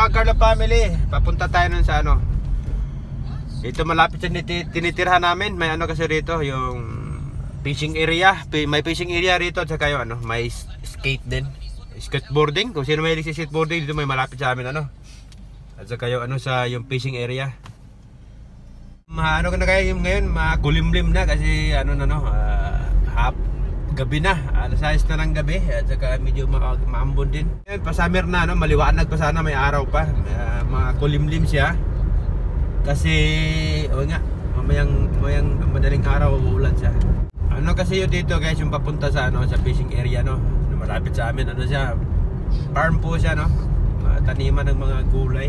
mga Carlo family, papunta tayo nun sa ano. Dito malapit sa tinitirhan namin. May ano kasi rito, yung fishing area. May fishing area rito at saka yung ano, may skate din. Skateboarding. Kung sino may skateboarding, dito may malapit sa amin ano. At saka yung ano sa yung fishing area. Ano ka na kaya yung ngayon, makulimlim na kasi ano na no, gabi na, alas 6 na ng gabi at saka medyo maambon din. Pa-summer na no, maliwanag pa sana, may araw pa. Makulimlim siya. Kasi o nga, mamayang madaling araw uulan siya. Ano kasi yun dito guys, yung papunta sa ano sa fishing area no. Malapit sa amin ano siya, farm po siya no. Taniman ng mga gulay.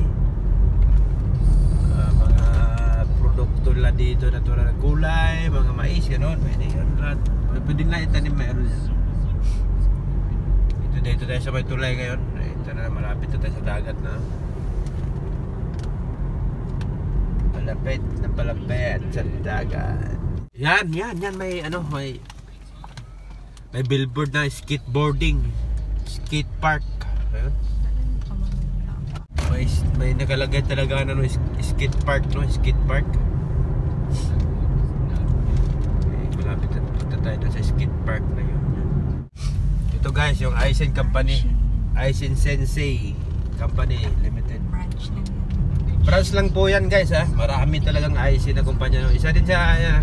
Mga produkto nila dito na tulad ng gulay, mga mais ganoon, pwede yun lahat. Pwede na itanim meron yan. Dito tayo sa may tulay ngayon. Ito na, malapit na tayo sa dagat na. Palapit sa dagat. Yan, may ano, may billboard na skateboarding, skate park. Ayun. May nakalagay talaga na no, skate park no, skate park. Malapit na tayo sa skate park na yun. Ito guys, yung Aisin Company, Aisin Sensei Company Limited. Branch lang po yan guys ha. Marami talagang Aisin na kumpanya. Isa din siya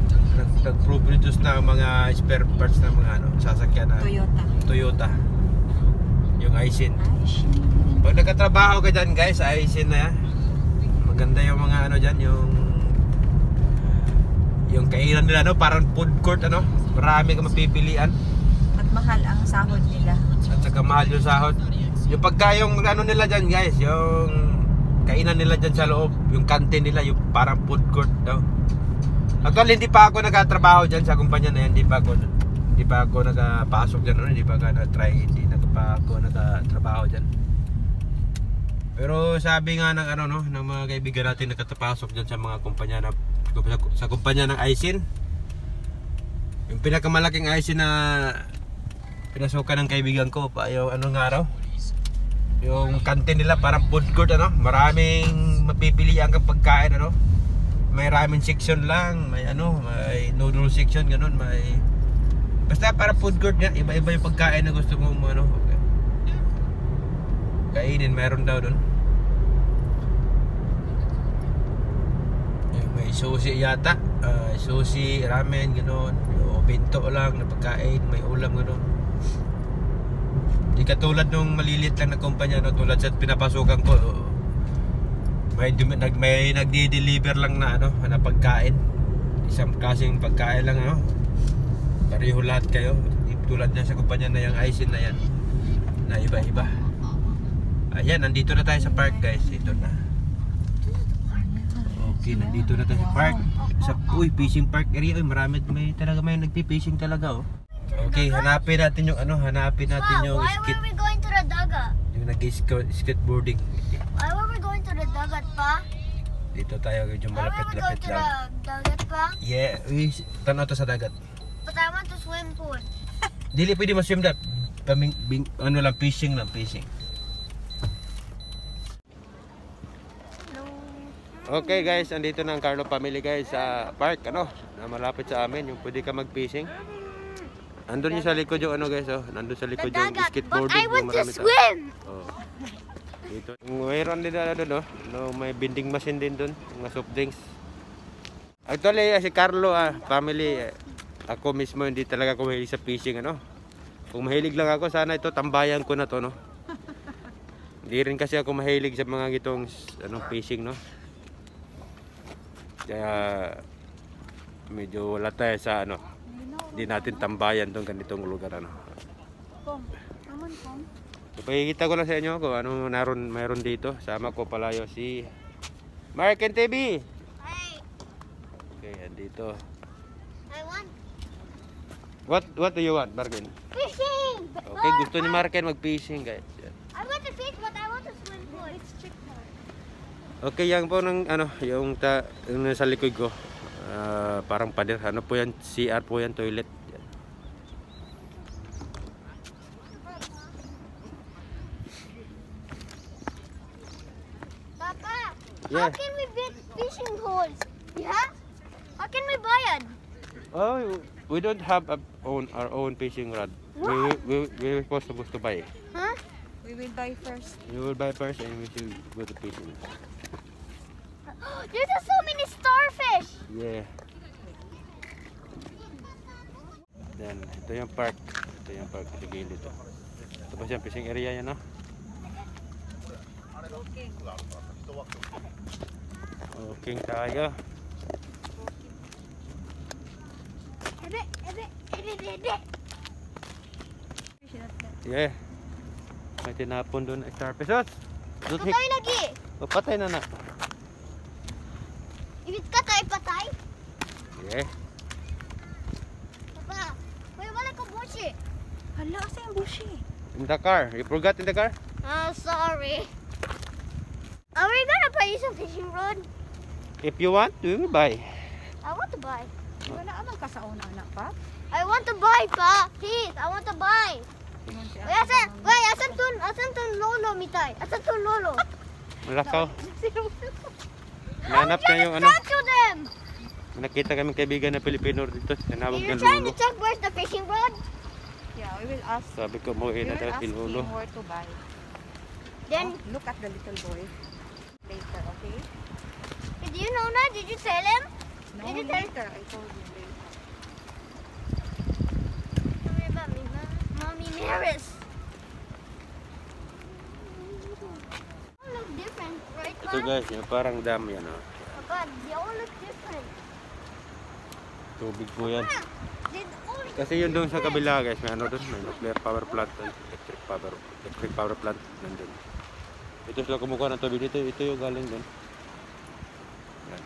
nag-produce na mga spare parts ng mga ano, sasakyan na Toyota. Yung Aisin. Pag nagkatrabaho ka dyan guys, Aisin na yan. Maganda yung mga ano dyan, yung kainan nila no, parang food court ano. Marami kang mapipilian. At mahal ang sahod nila. At saka mahal yung sahod. Yung pagka yung ano nila dyan guys, yung kainan nila dyan sa loob, yung canteen nila, yung parang food court daw. Actually hindi pa ako nagtatrabaho dyan sa kumpanya na yan, hindi pa ako nagpasok dyan, no? Hindi pa ako nagtatrabaho dyan. Pero sabi nga ng ano no, ng mga kaibigan natin nakatapasok dyan sa mga kumpanya na sa kumpanya ng Aisin. Yung pinakamalaking Aisin na pinasukan ng kaibigan ko pa yung anong araw. Yung canteen nila parang food court ano, maraming mapipilian kang pagkain ano. May ramen section lang, may ano, may noodle section ganun, may basta parang food court niya, iba-iba yung pagkain na gusto mong ano. Kainin, meron daw doon. May sushi yata, sushi, ramen, gano'n. O bento lang na pagkain, may ulam gano'n. Di katulad nung maliliit lang na kumpanya, no? Tulad sa pinapasukan ko, may nagdi-deliver lang na ano, na pagkain. Isang klaseng pagkain lang ano. Pareho lahat kayo. Tulad na sa kumpanya na yung Aisin na yan, na iba-iba. Ayan, nandito na tayo sa park guys. Ito na. Okay, nandito na tayo sa park. Fishing park area. May nagpi-fishing talaga oh. Okay, hanapin natin yung ano, yung why were we going to the dagat? Yung nag-skateboarding. Why were we going to the dagat pa? Dito tayo yung malapit-lapit lang. Why were we going to the dagat pa? Yeah, tanaw to sa dagat. But I want to swim pool. Dili pwede ma-swim dat. Ano lang, fishing. Okay guys, andito na ang Carlo family guys sa park ano, na malapit sa amin, yung pwede ka mag-fishing. Andun yung sa likod yung ano guys oh, nandun sa likod yung skateboarding. But I want to swim. Oh. Dito. Mayroon din na doon oh, no, may vending machine din doon, mga soft drinks. Actually si Carlo family, ako mismo hindi talaga ako mahilig sa fishing ano. Kung mahilig lang ako, sana ito tambayan ko na to no. Hindi rin kasi ako mahilig sa mga gitong ano, fishing no. Kaya medyo wala tayo sa ano, hindi natin tambayan tong ganitong lugar ano. Ipakikita ko lang sa inyo kung ano mayroon dito. Sama ko palayo si Mark and TV. Okay, andito. I want What do you want, Markin? fishing. Okay, gusto ni Markin mag-fishing guys. I want to fish, but I want to swim pool. It's trick. Okay, yan po ng ano, yung nasa likod ko. Parang pader, ano po yan, CR po yan, toilet. Yan. How Yeah. can we build fishing holes? Yeah? How can we buy it? Oh, we don't have our own fishing rod. We're supposed to buy. Huh? We will buy first. We will buy first and we should go to fishing. There's so many starfish. Yeah. Then, ito yung park. Ito yung park sa gilid. Ito ba siyang fishing area yan, no? Okay tayo. Yeah. May tinapon doon starfish. Patay lagi. Patay na na. If it's katay, patay. Yeah. Papa, wait, wala ka bushi. Hala, asa yung bushi? In the car. You forgot in the car? Sorry. Are we gonna buy some fishing rod? If you want, we will buy. I want to buy. Wala amang ka sa una, anak pa? I want to buy, pa. Please, I want to buy. Tingnan si Wait, asan tun lolo mitay? Asan tun lolo? Malakaw. Nanap niya yung ano. Talk to them. Nakita kami kaibigan na Pilipino dito. Tinawag You're niya trying to Lolo. check where's the fishing rod? Yeah, we will ask. Sabi ko, mo We na will tayo ask si him Lolo. where to buy. Then, Oh, look at the little boy. Later, okay? did you know that? Did you tell him? No, Did you tell- later. I told you later. Sorry about me, Mommy Maris. They all look different, right, Ito Pa? guys, yung parang dam yan. Oh. Papa, they all look different. Tubig po yan. Ah, they all look Kasi yun doon sa kabila guys, may ano doon, may nuclear power plant, electric power plant nandun. Ito sila kumukuha ng tubig dito, ito yung galing doon. Yan.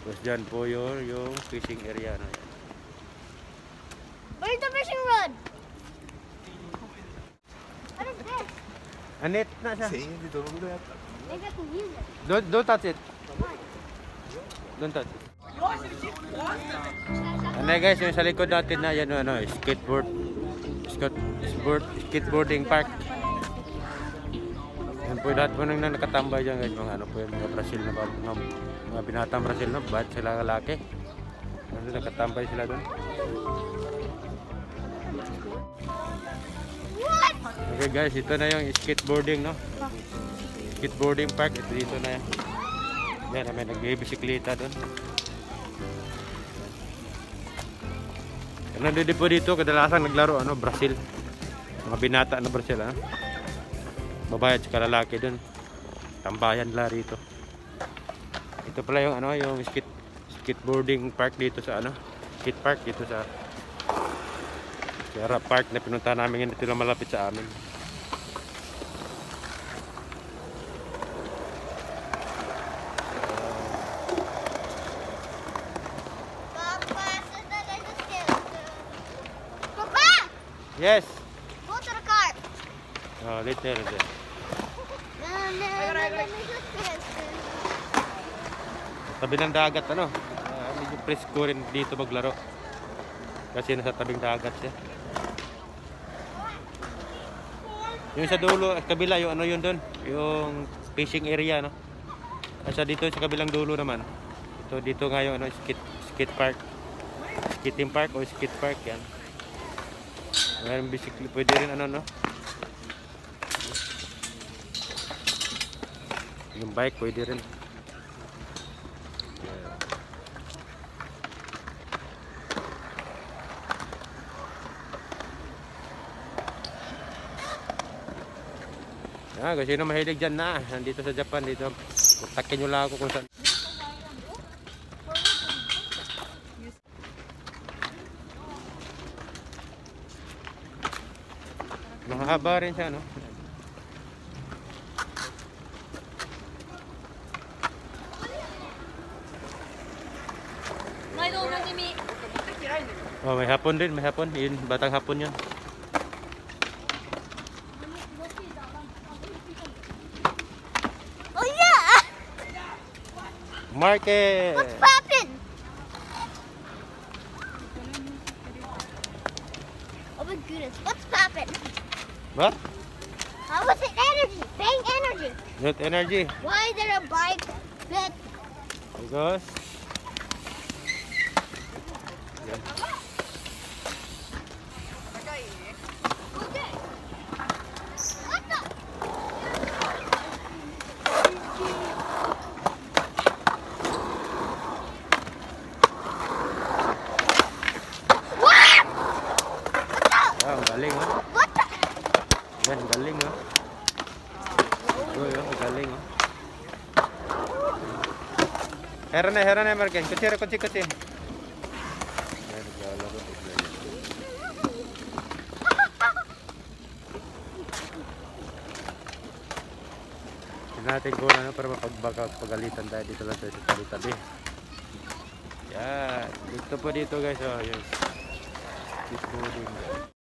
Tapos dyan po yung fishing area na yan. Where's the fishing rod? What is this? Anit na siya. Maybe I can use it. Don't touch it. Don't touch it. Ano guys, yung sa likod natin na yan, ano, skateboarding park. Yan po lahat po nang nakatambay dyan guys, mga ano po yung mga Brazil na mga binatang Brazil na, ba't sila lalaki? Nandun nakatambay sila doon. What? Okay guys, ito na yung skateboarding, no? Skateboarding park, ito dito na yan. Yan, may nagbibisikleta doon. Nandito po dito, kadalasan naglaro, ano, Brazil. Mga binata na Brazil, ha? Babae at saka lalaki doon. Tambayan la rito. Ito pala yung, ano, yung skateboarding park dito sa, ano, skate park dito sa Sierra Park na pinunta namin dito lang malapit sa amin. Papa, so that I just get Papa! Yes! Go to the car. Oh, later. No, let me just get Tabi ng dagat, ano? Medyo presko rin dito maglaro. Kasi nasa tabing dagat siya. Yung sa dulo, kabila, yung ano yun doon? Yung fishing area, no? Kasi dito sa kabilang dulo naman. Ito, dito nga yung ano, skate park. Skating park o skate park, yan. Mayroon bisikli, pwede rin ano, no? Yung bike, pwede rin. Kung sino mahilig dyan na, nandito sa Japan, dito, kontakin nyo lang ako kung saan. Mahaba rin siya, no? Oh, may hapon din, may hapon. Yun, batang hapon yun. Oh yeah! Market! What's poppin'? Oh my goodness, what's poppin'? What? How was it energy? Bang energy. Not energy. Why is there a bike that Because yan. what the? What? Wow, ang galing oh. What the? Yan, galing oh. Uy, oh, galing oh. Heran na, Marken. Kutsi. Yan, naglalaro. Tignan natin kung ano para mapagalitan tayo dito lang sa tabi-tabi. Yan, dito po dito guys. Oh, yes. Skateboarding.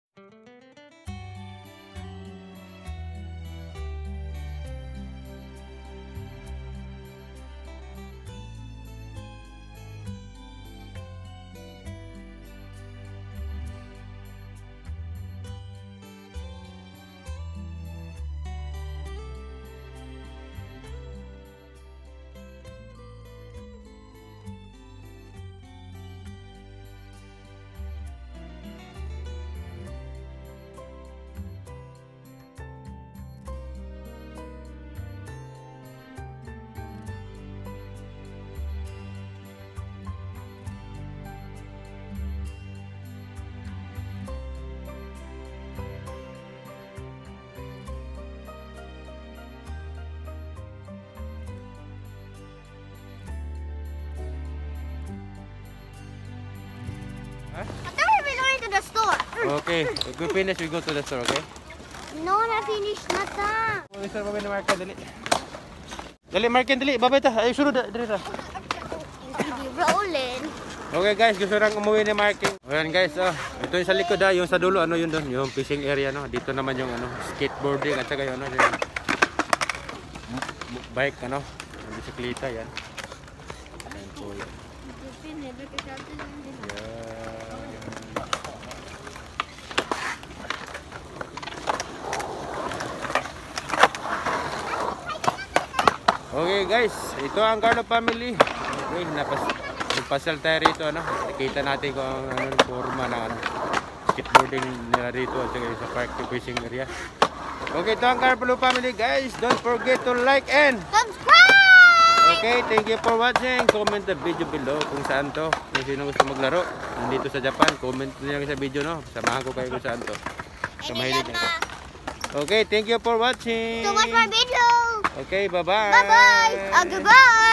I thought we were going to the store. Okay, if we finish, we go to the store, okay? No, na finish na ta. Mr. Babay na Marken, dali. Dali, Marken, dali. Babay ta. Ay, sunod. Dali ta. Rolling. Okay guys, gusto nang umuwi ni Marken. Ayan guys, oh. Ito yung sa likod yung sa dulo, ano yun doon? Yung fishing area, no? Dito naman yung ano, skateboarding at saka yung ano, yung bike, ano? Yung bisikleta, yan. Ayan po yan. Okay guys, ito ang Carlo family. Okay, nagpasal tayo rito, ano. Nakita natin kung ano yung forma ng ano, skateboarding nila rito at saka sa park to fishing area. Okay, ito ang Carlo family guys. Don't forget to like and Subscribe! okay, thank you for watching. Comment the video below kung saan to. Kung sino gusto maglaro nandito sa Japan, comment nyo lang sa video, no. Samahan ko kayo kung saan to. Sa mahilig nyo. Okay, thank you for watching. So watch my video. Okay, bye-bye. Bye-bye. Goodbye.